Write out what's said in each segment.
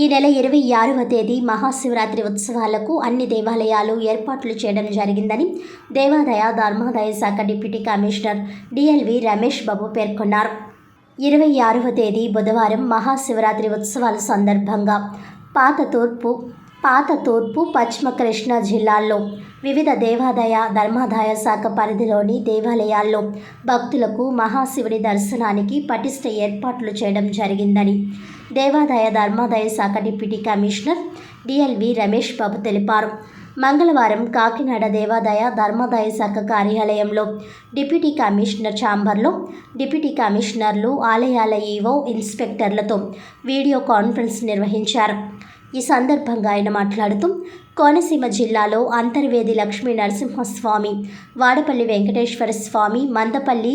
ఈ నెల 26వ తేదీ మహాశివరాత్రి ఉత్సవాలకు అన్ని దేవాలయాలు ఏర్పాట్లు చేయడం జరిగిందని దేవాదాయ ధర్మాదాయ శాఖ డిప్యూటీ కమిషనర్ డిఎల్వి రమేష్ బాబు పేర్కొన్నారు. 26వ తేదీ బుధవారం మహాశివరాత్రి ఉత్సవాల సందర్భంగా పాత తూర్పు పశ్చిమ కృష్ణా జిల్లాల్లో వివిధ దేవాదాయ ధర్మాదాయ శాఖ పరిధిలోని దేవాలయాల్లో భక్తులకు మహాశివుడి దర్శనానికి పటిష్ట ఏర్పాట్లు చేయడం జరిగిందని దేవాదాయ ధర్మాదాయ శాఖ డిప్యూటీ కమిషనర్ డిఎల్వి రమేష్ బాబు తెలిపారు. మంగళవారం కాకినాడ దేవాదాయ ధర్మాదాయ శాఖ కార్యాలయంలో డిప్యూటీ కమిషనర్ ఛాంబర్లో డిప్యూటీ కమిషనర్లు, ఆలయాల ఈవో, ఇన్స్పెక్టర్లతో వీడియో కాన్ఫరెన్స్ నిర్వహించారు. ఈ సందర్భంగా ఆయన మాట్లాడుతూ కోనసీమ జిల్లాలో అంతర్వేది లక్ష్మీ నరసింహస్వామి, వాడపల్లి వెంకటేశ్వర స్వామి, మందపల్లి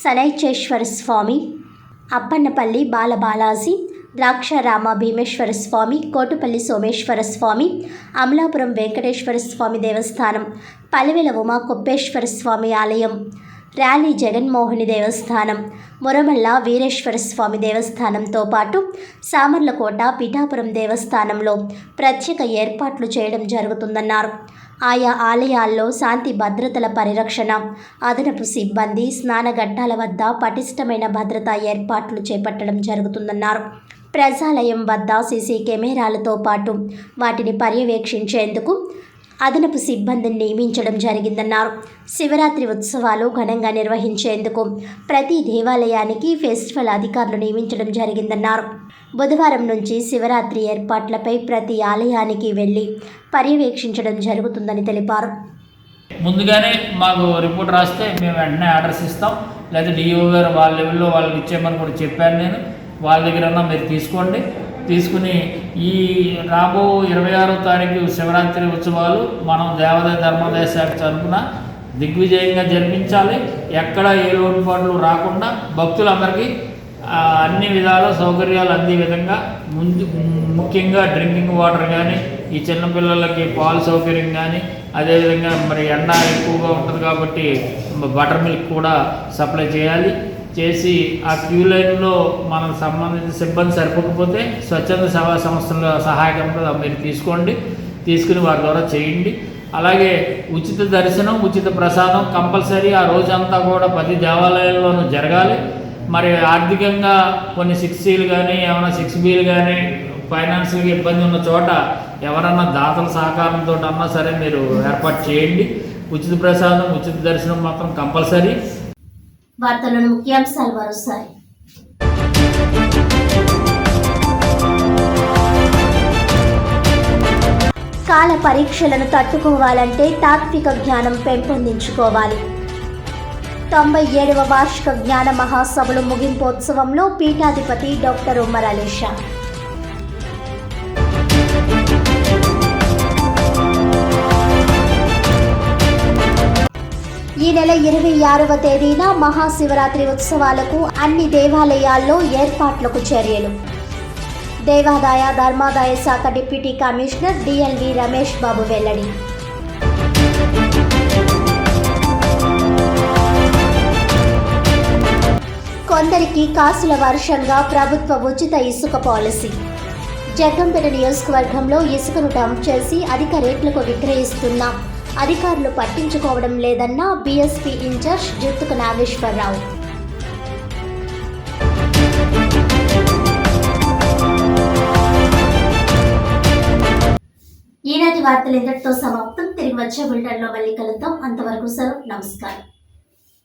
శనైచేశ్వర స్వామి, అప్పన్నపల్లి బాలబాలాజీ, ద్రాక్షారామ భీమేశ్వర స్వామి, కోటుపల్లి సోమేశ్వర స్వామి, అమలాపురం వెంకటేశ్వర స్వామి దేవస్థానం, పలివెల ఉమా కొప్పేశ్వర స్వామి ఆలయం, ర్యాలీ జగన్మోహిని దేవస్థానం, మురమల్ల వీరేశ్వర స్వామి దేవస్థానంతో పాటు సామర్లకోట పిఠాపురం దేవస్థానంలో ప్రత్యేక ఏర్పాట్లు చేయడం జరుగుతుందన్నారు. ఆయా ఆలయాల్లో శాంతి భద్రతల పరిరక్షణ, అదనపు సిబ్బంది, స్నానఘట్టాల వద్ద పటిష్టమైన భద్రతా ఏర్పాట్లు చేపట్టడం జరుగుతుందన్నారు. ప్రజాలయం వద్ద సీసీ కెమెరాలతో పాటు వాటిని పర్యవేక్షించేందుకు అదనపు సిబ్బందిని నియమించడం జరిగిందన్నారు. శివరాత్రి ఉత్సవాలు ఘనంగా నిర్వహించేందుకు ప్రతి దేవాలయానికి ఫెస్టివల్ అధికారులు నియమించడం జరిగిందన్నారు. బుధవారం నుంచి శివరాత్రి ఏర్పాట్లపై ప్రతి ఆలయానికి వెళ్లి పర్యవేక్షించడం జరుగుతుందని తెలిపారు. ముందుగానే మాకు రిపోర్ట్ రాస్తే మేము వెంటనే ఆర్డర్స్ ఇస్తాం, లేదా డిఓ గారు వాళ్ళ లెవెల్లో వాళ్ళకి ఇచ్చేయమని కూడా చెప్పాను. నేను వాళ్ళ దగ్గర మీరు తీసుకోండి. తీసుకుని ఈ రాబో 26వ తారీఖు శివరాత్రి ఉత్సవాలు మనం దేవాదాయ ధర్మాదాయ శాఖ తరఫున దిగ్విజయంగా జరిపించాలి. ఎక్కడ ఏ లోటుపాట్లు రాకుండా భక్తులందరికీ అన్ని విధాల సౌకర్యాలు అందే విధంగా ముఖ్యంగా డ్రింకింగ్ వాటర్ కానీ, ఈ చిన్నపిల్లలకి పాలు సౌకర్యం కానీ, అదేవిధంగా మరి ఎండ ఎక్కువగా ఉంటుంది కాబట్టి బటర్ మిల్క్ కూడా సప్లై చేసి ఆ క్యూ లైన్లో మనకు సంబంధించిన సిబ్బంది సరిపోకపోతే స్వచ్ఛంద సేవా సంస్థల సహాయకంగా మీరు తీసుకుని వారి ద్వారా చేయండి. అలాగే ఉచిత దర్శనం, ఉచిత ప్రసాదం కంపల్సరీ ఆ రోజంతా కూడా ప్రతి దేవాలయాల్లోనూ జరగాలి. మరి ఆర్థికంగా కొన్ని 6Cలు కానీ ఏమైనా 6Bలు కానీ ఫైనాన్షియల్గా ఇబ్బంది ఉన్న చోట ఎవరన్నా దాతల సహకారంతో అన్నా సరే మీరు ఏర్పాటు చేయండి. ఉచిత ప్రసాదం, ఉచిత దర్శనం మాత్రం కంపల్సరీ. వార్తలను ముఖ్యాంశాలు మరోసారి. కాల పరీక్షలను తట్టుకోవాలంటే తాత్విక జ్ఞానం పెంపొందించుకోవాలి. 97వ వార్షిక జ్ఞాన మహాసభలు ముగింపోత్సవంలో పీఠాధిపతి డాక్టర్ ఉమర్ అలీ షా. ఈ నెల 26వ తేదీన మహాశివరాత్రి ఉత్సవాలకు అన్ని దేవాలయాల్లో ఏర్పాట్లకు చర్యలు. దేవాదాయ ధర్మాదాయ శాఖ డిప్యూటీ కమిషనర్ డిఎల్వి రమేష్ బాబు వెల్లడి. కొందరికి కాసుల వర్షంగా ప్రభుత్వ ఉచిత ఇసుక పాలసీ. జగ్గంపేట నియోజకవర్గంలో ఇసుకను డంప్ చేసి అధిక రేట్లకు విక్రయిస్తున్న అధికారులు పట్టించుకోవడం లేదన్న బీఎస్పీ ఇన్ఛార్జ్ జుత్తుక నాగేశ్వరరావు. ఈనాటి వార్తలు ఇంతటితో సమాప్తం. తిరిగి వచ్చే బులెటిన్లో మళ్ళీ కలుద్దాం. అంతవరకు సెలవు. నమస్కారం.